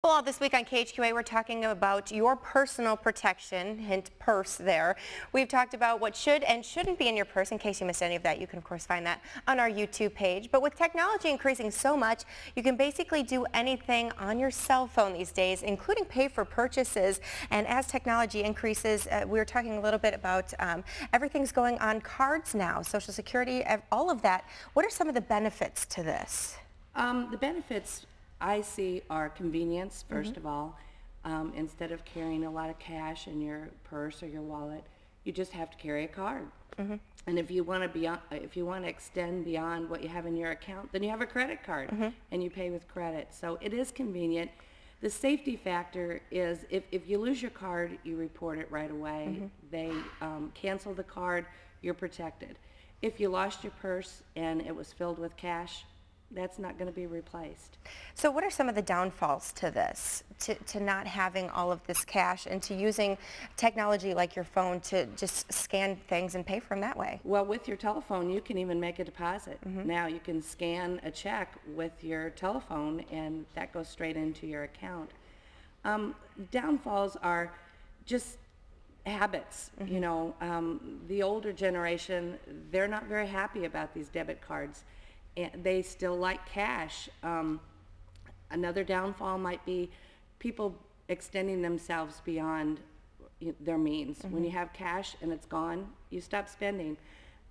Well, this week on KHQA, we're talking about your personal protection, hint purse there. We've talked about what should and shouldn't be in your purse. In case you missed any of that, you can of course find that on our YouTube page. But with technology increasing so much, you can basically do anything on your cell phone these days, including pay for purchases. And as technology increases, we were talking a little bit about everything's going on cards now, Social Security, all of that. What are some of the benefits to this? The benefits I see are convenience, first of all. Instead of carrying a lot of cash in your purse or your wallet, you just have to carry a card. And if you want to extend beyond what you have in your account, then you have a credit card and you pay with credit. So it is convenient. The safety factor is if you lose your card, you report it right away. They cancel the card, you're protected. If you lost your purse and it was filled with cash, that's not going to be replaced. So what are some of the downfalls to this, to not having all of this cash and to using technology like your phone to just scan things and pay for them that way? Well, with your telephone, you can even make a deposit. Now you can scan a check with your telephone and that goes straight into your account. Downfalls are just habits. You know, the older generation, they're not very happy about these debit cards. And they still like cash. Another downfall might be people extending themselves beyond their means. When you have cash and it's gone, you stop spending.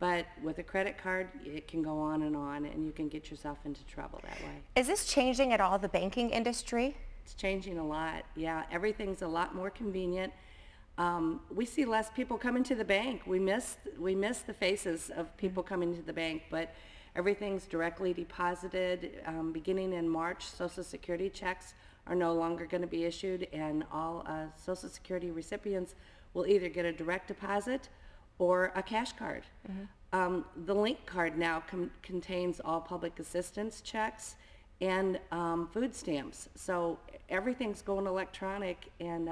But with a credit card, it can go on and you can get yourself into trouble that way. Is this changing at all the banking industry? It's changing a lot, yeah. Everything's a lot more convenient. We see less people coming to the bank. We miss the faces of people coming to the bank, but everything's directly deposited. Beginning in March, Social Security checks are no longer going to be issued, and all Social Security recipients will either get a direct deposit or a cash card. The Link card now contains all public assistance checks and food stamps. So everything's going electronic, and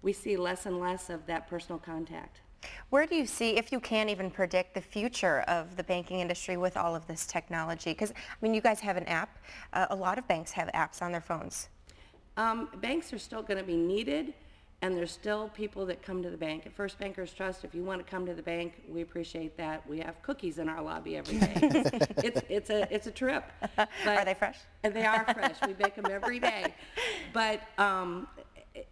we see less and less of that personal contact. Where do you see, if you can even predict the future of the banking industry with all of this technology? Because, I mean, you guys have an app. A lot of banks have apps on their phones. Banks are still going to be needed, and there's still people that come to the bank. At First Bankers Trust, if you want to come to the bank, we appreciate that. We have cookies in our lobby every day. It's a trip. But, are they fresh? And they are fresh. We bake them every day. But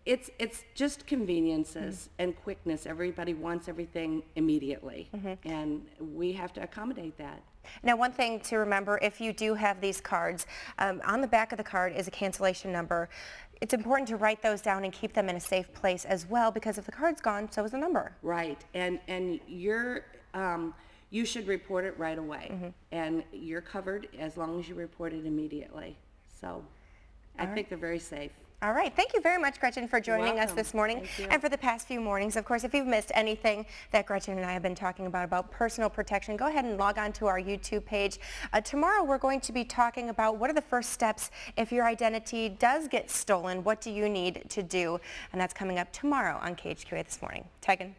it's just conveniences and quickness. Everybody wants everything immediately, and we have to accommodate that. Now, one thing to remember, if you do have these cards, on the back of the card is a cancellation number. It's important to write those down and keep them in a safe place as well, because if the card's gone, so is the number. Right, and you should report it right away, and you're covered as long as you report it immediately. So I think they're very safe. All right. Thank you very much, Gretchen, for joining us this morning and for the past few mornings. Of course, if you've missed anything that Gretchen and I have been talking about personal protection, go ahead and log on to our YouTube page. Tomorrow, we're going to be talking about what are the first steps if your identity does get stolen. What do you need to do? And that's coming up tomorrow on KHQA This Morning. Tegan.